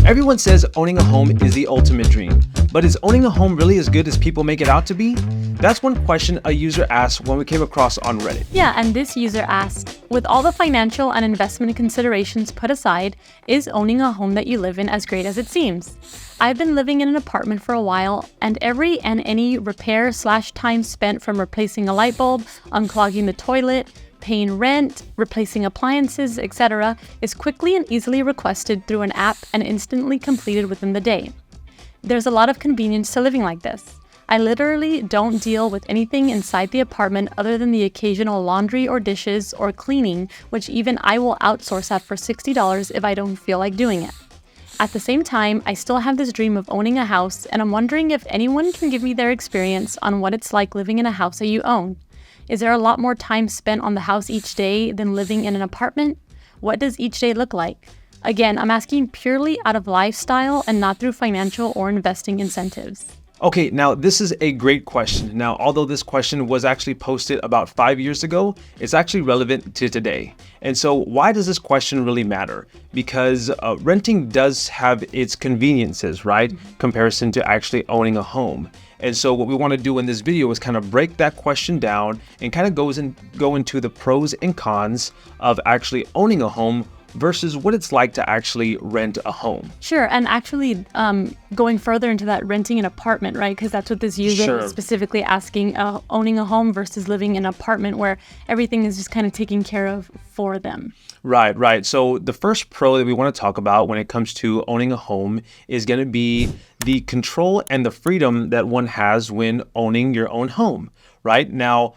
Everyone says owning a home is the ultimate dream, but is owning a home really as good as people make it out to be? That's one question a user asked when we came across on Reddit. Yeah, and this user asked, with all the financial and investment considerations put aside, is owning a home that you live in as great as it seems? I've been living in an apartment for a while, and every and any repair/time spent from replacing a light bulb, unclogging the toilet, paying rent, replacing appliances, etc., is quickly and easily requested through an app and instantly completed within the day. There's a lot of convenience to living like this. I literally don't deal with anything inside the apartment other than the occasional laundry or dishes or cleaning, which even I will outsource at for $60 if I don't feel like doing it. At the same time, I still have this dream of owning a house, and I'm wondering if anyone can give me their experience on what it's like living in a house that you own. Is there a lot more time spent on the house each day than living in an apartment? What does each day look like? Again, I'm asking purely out of lifestyle and not through financial or investing incentives. Okay, now this is a great question. Now, although this question was actually posted about 5 years ago, it's actually relevant to today. And so why does this question really matter? Because renting does have its conveniences, right? Comparison to actually owning a home. And so what we want to do in this video is kind of break that question down and kind of go into the pros and cons of actually owning a home versus what it's like to actually rent a home. Sure, and actually going further into that, renting an apartment, right? Because that's what this user is specifically asking, owning a home versus living in an apartment where everything is just kind of taken care of for them. Right. So the first pro that we want to talk about when it comes to owning a home is going to be the control and the freedom that one has when owning your own home, right? Now,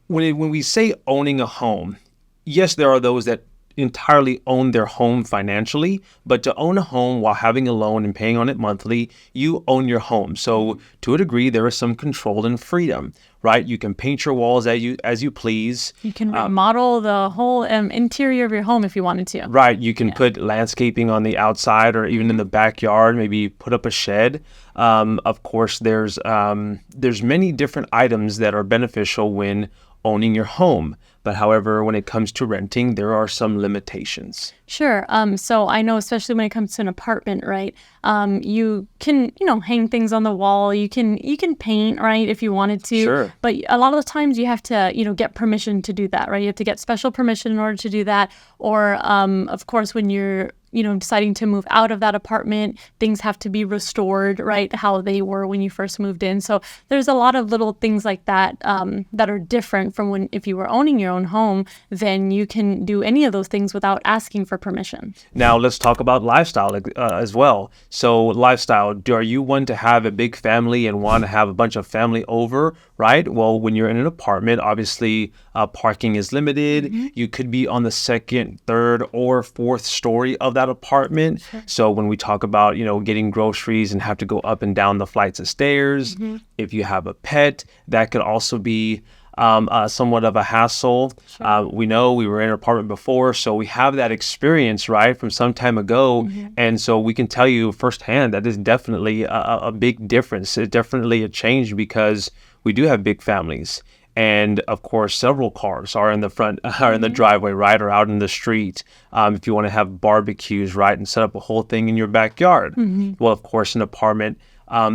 when we say owning a home, yes, there are those that entirely own their home financially, but to own a home while having a loan and paying on it monthly, you own your home. So to a degree, there is some control and freedom, right? You can paint your walls as you please. You can remodel the whole interior of your home if you wanted to. Right. You can put landscaping on the outside or even in the backyard, maybe put up a shed. Of course, there's many different items that are beneficial when owning your home. But however, when it comes to renting, there are some limitations. Sure. So I know, especially when it comes to an apartment, right? You can, hang things on the wall. You can paint, right, if you wanted to. Sure. But a lot of the times you have to, get permission to do that, right? You have to get special permission in order to do that. Or, of course, when you're deciding to move out of that apartment, things have to be restored, right, how they were when you first moved in. So there's a lot of little things like that that are different from if you were owning your own home, then you can do any of those things without asking for permission. Now let's talk about lifestyle as well. So lifestyle, are you one to have a big family and want to have a bunch of family over, right? Well, when you're in an apartment, obviously parking is limited. Mm-hmm. You could be on the second, third, or fourth story of that apartment. Sure. So when we talk about, getting groceries and have to go up and down the flights of stairs, if you have a pet, that could also be somewhat of a hassle. Sure. We know we were in an apartment before, so we have that experience, right, from some time ago. And so we can tell you firsthand that is definitely a big difference. It's definitely a change because we do have big families. And of course, several cars are in the front, are in the driveway, right, or out in the street. If you want to have barbecues, right, and set up a whole thing in your backyard. Well, of course, an apartment,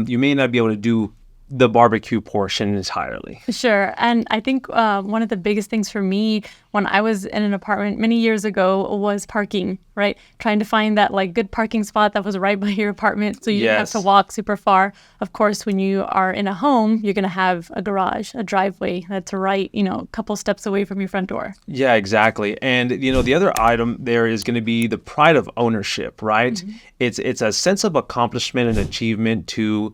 you may not be able to do the barbecue portion entirely. Sure. And I think one of the biggest things for me when I was in an apartment many years ago was parking, right? Trying to find that good parking spot that was right by your apartment so you didn't have to walk super far. Of course, when you are in a home, you're going to have a garage, a driveway that's right, a couple steps away from your front door. Yeah, exactly. And, the other item there is going to be the pride of ownership, right? It's a sense of accomplishment and achievement to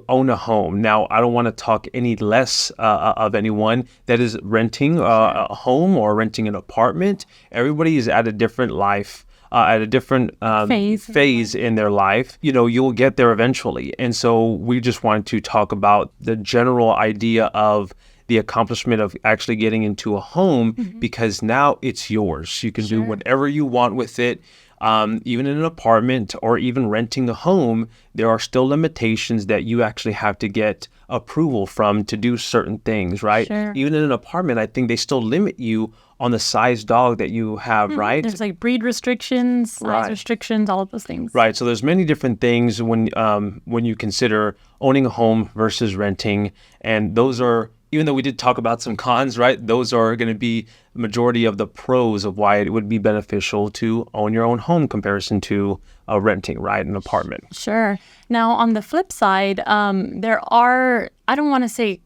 own a home. Now, I don't want to talk any less of anyone that is renting a home or renting an apartment. Everybody is at a different life, at a different phase in their life. You'll get there eventually. And so we just wanted to talk about the general idea of the accomplishment of actually getting into a home because now it's yours. You can do whatever you want with it. Even in an apartment or even renting a home, there are still limitations that you actually have to get approval from to do certain things, right? Sure. Even in an apartment, I think they still limit you on the size dog that you have, right? There's like breed restrictions, size Right. restrictions, all of those things. Right. So there's many different things when you consider owning a home versus renting, and those are, even though we did talk about some cons, right? Those are going to be the majority of the pros of why it would be beneficial to own your own home comparison to renting, right, an apartment. Sure. Now, on the flip side, there are, I don't want to say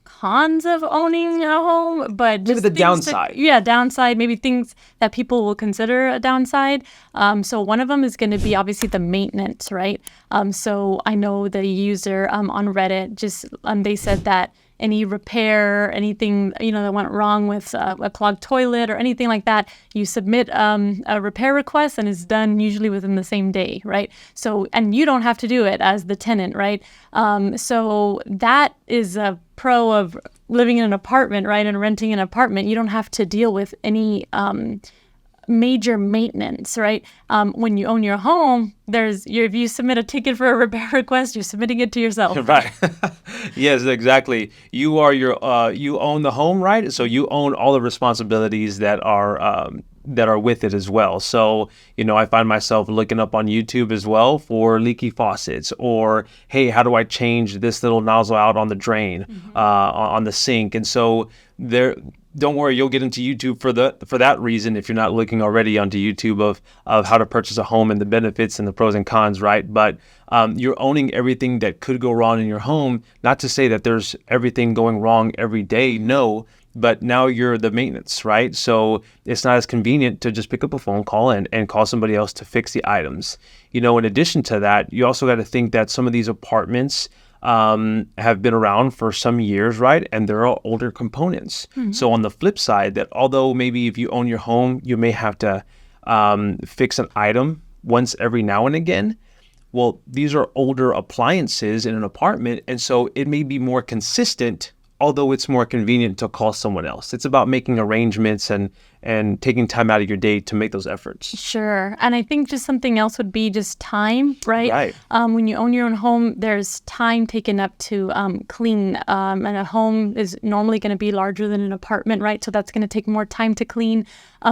cons of owning a home, but Maybe just the things downside. downside, maybe things that people will consider a downside. So one of them is going to be obviously the maintenance, right? So I know the user on Reddit just they said that any repair, anything that went wrong with a clogged toilet or anything like that, you submit a repair request and it's done usually within the same day, right? So, and you don't have to do it as the tenant, right? So that is a pro of living in an apartment, right, and renting an apartment. You don't have to deal with any major maintenance, right? When you own your home, if you submit a ticket for a repair request, you're submitting it to yourself. Right. Yes, exactly. You are you own the home, right? So you own all the responsibilities that are with it as well. So, I find myself looking up on YouTube as well for leaky faucets, or, hey, how do I change this little nozzle out on the drain, on the sink? And so don't worry, you'll get into YouTube for that reason if you're not looking already onto YouTube of how to purchase a home and the benefits and the pros and cons, right? But you're owning everything that could go wrong in your home. Not to say that there's everything going wrong every day, no, but now you're the maintenance, right? So it's not as convenient to just pick up a phone call and call somebody else to fix the items. In addition to that, you also got to think that some of these apartments have been around for some years, right? And there are older components. So on the flip side, that although maybe if you own your home, you may have to fix an item once every now and again. Well, these are older appliances in an apartment, and so it may be more consistent, although it's more convenient to call someone else. It's about making arrangements and taking time out of your day to make those efforts. Sure. And I think just something else would be just time, right? Right. When you own your own home, there's time taken up to clean. And a home is normally going to be larger than an apartment, right? So that's going to take more time to clean.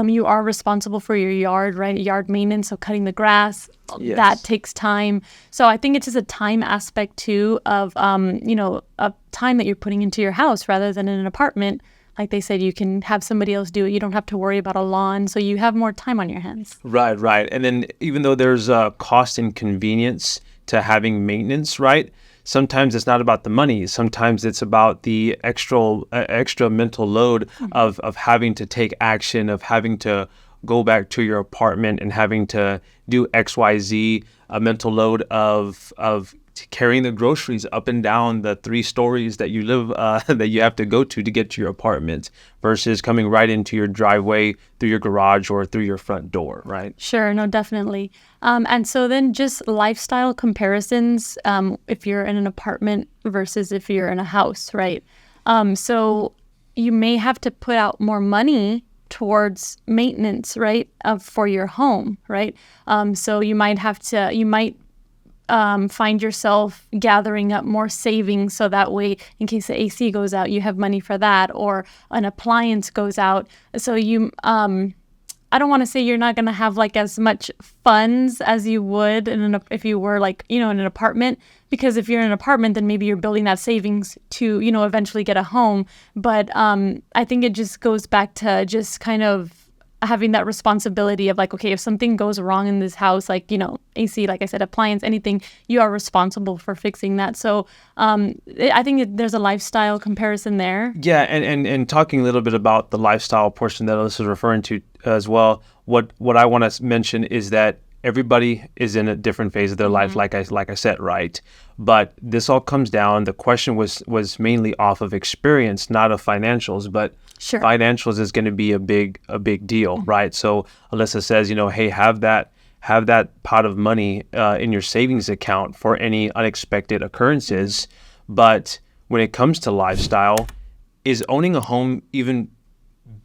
You are responsible for your yard, right? Yard maintenance, so cutting the grass, Yes. that takes time. So I think it's just a time aspect too of, a time that you're putting into your house rather than in an apartment. Like they said, you can have somebody else do it. You don't have to worry about a lawn. So you have more time on your hands. Right, right. And then even though there's a cost and convenience to having maintenance, right? Sometimes it's not about the money. Sometimes it's about the extra mental load of having to take action, of having to go back to your apartment and having to do XYZ, a mental load of carrying the groceries up and down the 3 stories that you live that you have to go to get to your apartment versus coming right into your driveway through your garage or through your front door, right? Sure, no, definitely. And so then just lifestyle comparisons if you're in an apartment versus if you're in a house, right? So you may have to put out more money towards maintenance, right, for your home, right? So you might find yourself gathering up more savings so that way in case the AC goes out, you have money for that, or an appliance goes out. So I don't want to say you're not going to have like as much funds as you would if you were like, in an apartment, because if you're in an apartment, then maybe you're building that savings to, eventually get a home. But I think it just goes back to just kind of having that responsibility of like, okay, if something goes wrong in this house, like, AC, like I said, appliance, anything, you are responsible for fixing that. So I think there's a lifestyle comparison there. Yeah, and talking a little bit about the lifestyle portion that Alyssa is referring to as well, what I want to mention is that everybody is in a different phase of their life, like I said, right? But this all comes down, the question was mainly off of experience, not of financials, but Sure. financials is going to be a big deal, right? So Alyssa says, hey, have that pot of money in your savings account for any unexpected occurrences. But when it comes to lifestyle, is owning a home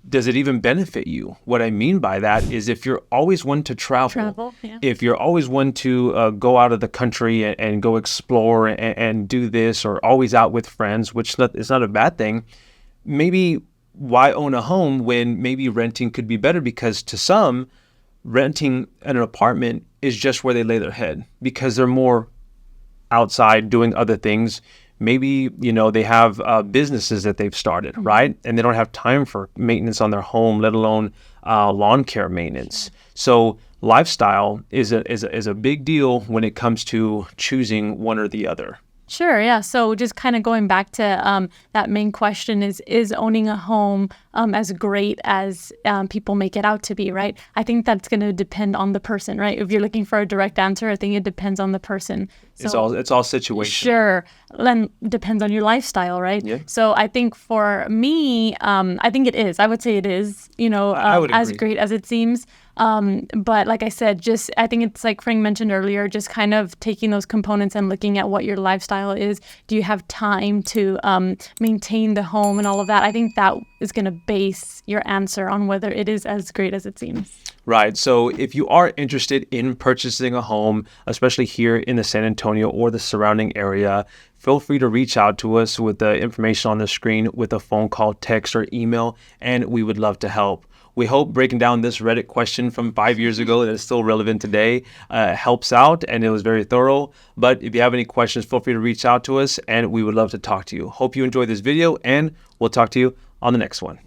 does it even benefit you? What I mean by that is if you're always one to travel, Yeah. if you're always one to go out of the country and go explore and do this, or always out with friends, which is not a bad thing, maybe why own a home when maybe renting could be better? Because to some, renting an apartment is just where they lay their head because they're more outside doing other things. Maybe, they have businesses that they've started, right? And they don't have time for maintenance on their home, let alone lawn care maintenance. So lifestyle is a big deal when it comes to choosing one or the other. Sure, yeah. So just kind of going back to that main question is owning a home as great as people make it out to be, right? I think that's going to depend on the person, right? If you're looking for a direct answer, I think it depends on the person. So It's all situational. sure, then depends on your lifestyle, right? Yeah. So I think for me, I think it is. I would say it is, I would as agree. great as it seems. But like I said, I think it's like Frank mentioned earlier, just kind of taking those components and looking at what your lifestyle is. Do you have time to maintain the home and all of that? I think that is going to base your answer on whether it is as great as it seems. Right. So if you are interested in purchasing a home, especially here in the San Antonio or the surrounding area, feel free to reach out to us with the information on the screen with a phone call, text, or email, and we would love to help. We hope breaking down this Reddit question from 5 years ago that is still relevant today helps out, and it was very thorough. But if you have any questions, feel free to reach out to us, and we would love to talk to you. Hope you enjoyed this video, and we'll talk to you on the next one.